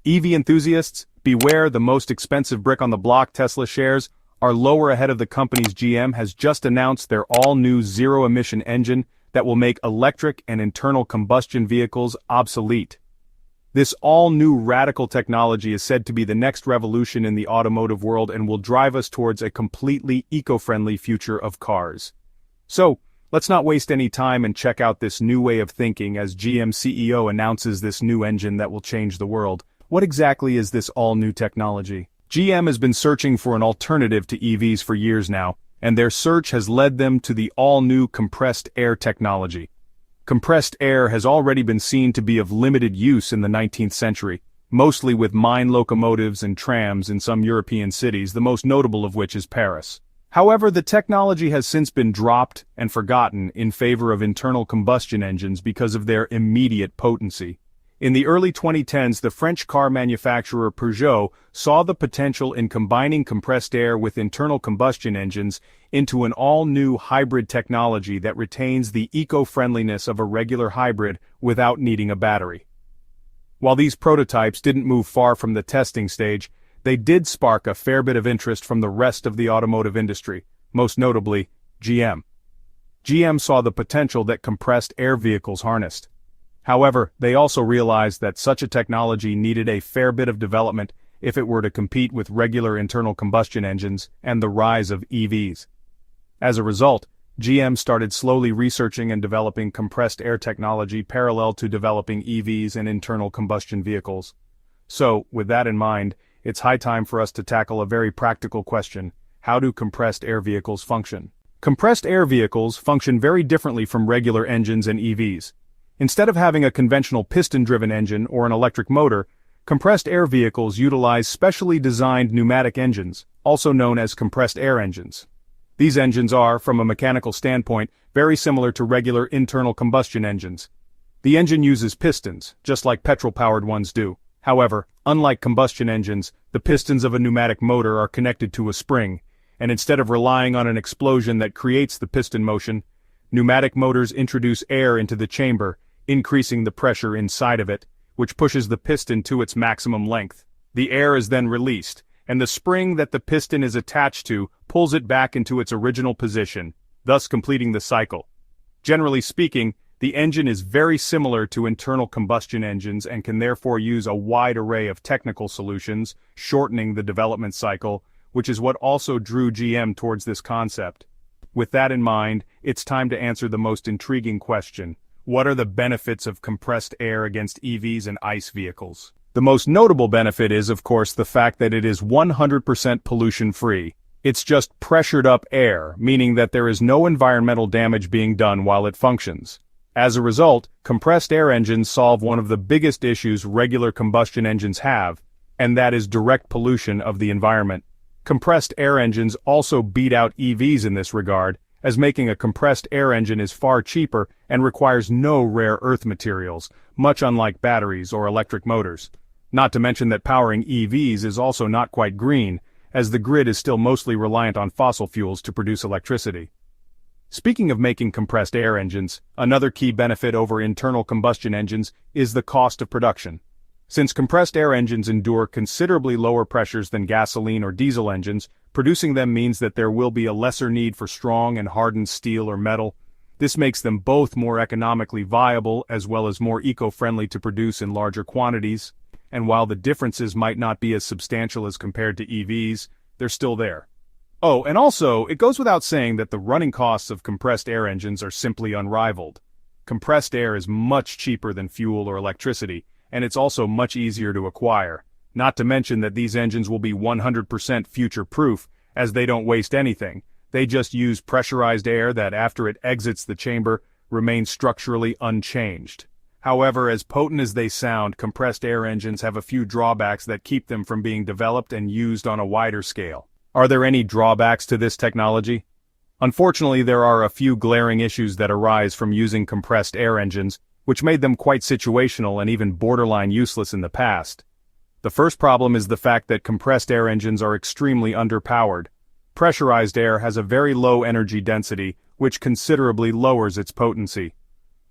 EV enthusiasts, beware, the most expensive brick on the block, Tesla shares are lower ahead of the company's. GM has just announced their all-new zero-emission engine that will make electric and internal combustion vehicles obsolete. This all-new radical technology is said to be the next revolution in the automotive world and will drive us towards a completely eco-friendly future of cars. So, let's not waste any time and check out this new way of thinking as GM CEO announces this new engine that will change the world. What exactly is this all-new technology? GM has been searching for an alternative to EVs for years now, and their search has led them to the all-new compressed air technology. Compressed air has already been seen to be of limited use in the 19th century, mostly with mine locomotives and trams in some European cities, the most notable of which is Paris. However, the technology has since been dropped and forgotten in favor of internal combustion engines because of their immediate potency. In the early 2010s, the French car manufacturer Peugeot saw the potential in combining compressed air with internal combustion engines into an all-new hybrid technology that retains the eco-friendliness of a regular hybrid without needing a battery. While these prototypes didn't move far from the testing stage, they did spark a fair bit of interest from the rest of the automotive industry, most notably GM. GM saw the potential that compressed air vehicles harnessed. However, they also realized that such a technology needed a fair bit of development if it were to compete with regular internal combustion engines and the rise of EVs. As a result, GM started slowly researching and developing compressed air technology parallel to developing EVs and internal combustion vehicles. So, with that in mind, it's high time for us to tackle a very practical question: how do compressed air vehicles function? Compressed air vehicles function very differently from regular engines and EVs. Instead of having a conventional piston-driven engine or an electric motor, compressed air vehicles utilize specially designed pneumatic engines, also known as compressed air engines. These engines are, from a mechanical standpoint, very similar to regular internal combustion engines. The engine uses pistons, just like petrol-powered ones do. However, unlike combustion engines, the pistons of a pneumatic motor are connected to a spring, and instead of relying on an explosion that creates the piston motion, pneumatic motors introduce air into the chamber, increasing the pressure inside of it, which pushes the piston to its maximum length. The air is then released, and the spring that the piston is attached to pulls it back into its original position, thus completing the cycle. Generally speaking, the engine is very similar to internal combustion engines and can therefore use a wide array of technical solutions, shortening the development cycle, which is what also drew GM towards this concept. With that in mind, it's time to answer the most intriguing question: what are the benefits of compressed air against EVs and ICE vehicles? The most notable benefit is, of course, the fact that it is 100% pollution-free. It's just pressured-up air, meaning that there is no environmental damage being done while it functions. As a result, compressed air engines solve one of the biggest issues regular combustion engines have, and that is direct pollution of the environment. Compressed air engines also beat out EVs in this regard, as making a compressed air engine is far cheaper and requires no rare earth materials, much unlike batteries or electric motors. Not to mention that powering EVs is also not quite green, as the grid is still mostly reliant on fossil fuels to produce electricity. Speaking of making compressed air engines, another key benefit over internal combustion engines is the cost of production. Since compressed air engines endure considerably lower pressures than gasoline or diesel engines, producing them means that there will be a lesser need for strong and hardened steel or metal. This makes them both more economically viable as well as more eco-friendly to produce in larger quantities. And while the differences might not be as substantial as compared to EVs, they're still there. Oh, and also, it goes without saying that the running costs of compressed air engines are simply unrivaled. Compressed air is much cheaper than fuel or electricity, and it's also much easier to acquire. Not to mention that these engines will be 100% future-proof, as they don't waste anything. They just use pressurized air that, after it exits the chamber, remains structurally unchanged. However, as potent as they sound, compressed air engines have a few drawbacks that keep them from being developed and used on a wider scale. Are there any drawbacks to this technology? Unfortunately, there are a few glaring issues that arise from using compressed air engines, which made them quite situational and even borderline useless in the past. The first problem is the fact that compressed air engines are extremely underpowered. Pressurized air has a very low energy density, which considerably lowers its potency.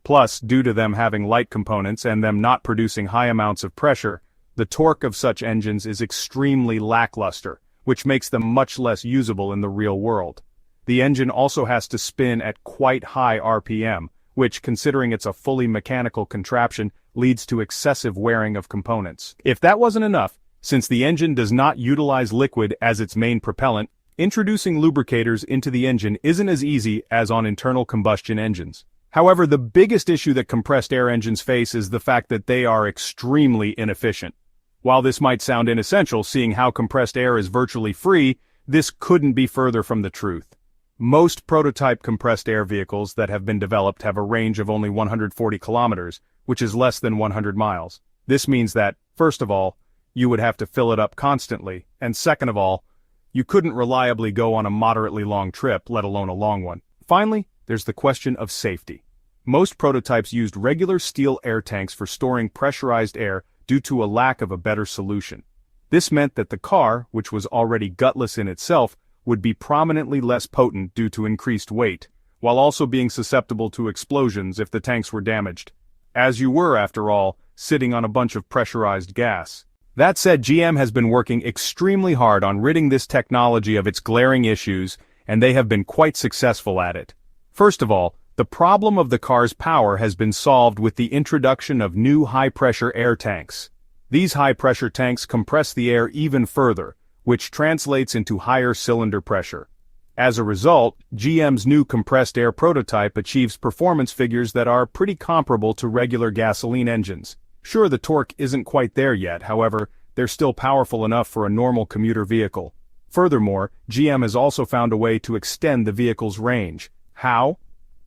Plus, due to them having light components and them not producing high amounts of pressure, the torque of such engines is extremely lackluster, which makes them much less usable in the real world. The engine also has to spin at quite high RPM, which, considering it's a fully mechanical contraption, leads to excessive wearing of components. If that wasn't enough, since the engine does not utilize liquid as its main propellant, introducing lubricators into the engine isn't as easy as on internal combustion engines. However, the biggest issue that compressed air engines face is the fact that they are extremely inefficient. While this might sound inessential, seeing how compressed air is virtually free, this couldn't be further from the truth. Most prototype compressed air vehicles that have been developed have a range of only 140 kilometers, which is less than 100 miles. This means that, first of all, you would have to fill it up constantly, and second of all, you couldn't reliably go on a moderately long trip, let alone a long one. Finally, there's the question of safety. Most prototypes used regular steel air tanks for storing pressurized air due to a lack of a better solution. This meant that the car, which was already gutless in itself, would be prominently less potent due to increased weight, while also being susceptible to explosions if the tanks were damaged. As you were, after all, sitting on a bunch of pressurized gas. That said, GM has been working extremely hard on ridding this technology of its glaring issues, and they have been quite successful at it. First of all, the problem of the car's power has been solved with the introduction of new high-pressure air tanks. These high-pressure tanks compress the air even further, which translates into higher cylinder pressure. As a result, GM's new compressed air prototype achieves performance figures that are pretty comparable to regular gasoline engines. Sure, the torque isn't quite there yet, however, they're still powerful enough for a normal commuter vehicle. Furthermore, GM has also found a way to extend the vehicle's range. How?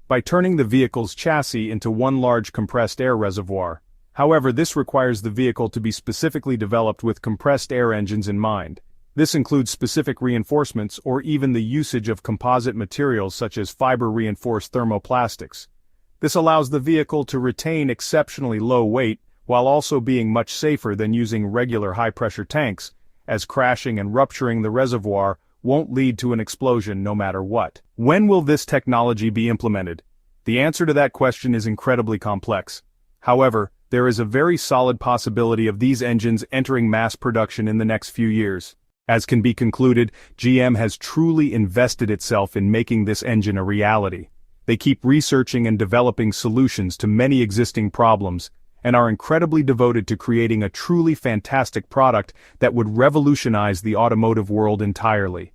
By turning the vehicle's chassis into one large compressed air reservoir. However, this requires the vehicle to be specifically developed with compressed air engines in mind. This includes specific reinforcements or even the usage of composite materials such as fiber-reinforced thermoplastics. This allows the vehicle to retain exceptionally low weight while also being much safer than using regular high-pressure tanks, as crashing and rupturing the reservoir won't lead to an explosion no matter what. When will this technology be implemented? The answer to that question is incredibly complex. However, there is a very solid possibility of these engines entering mass production in the next few years. As can be concluded, GM has truly invested itself in making this engine a reality. They keep researching and developing solutions to many existing problems, and are incredibly devoted to creating a truly fantastic product that would revolutionize the automotive world entirely.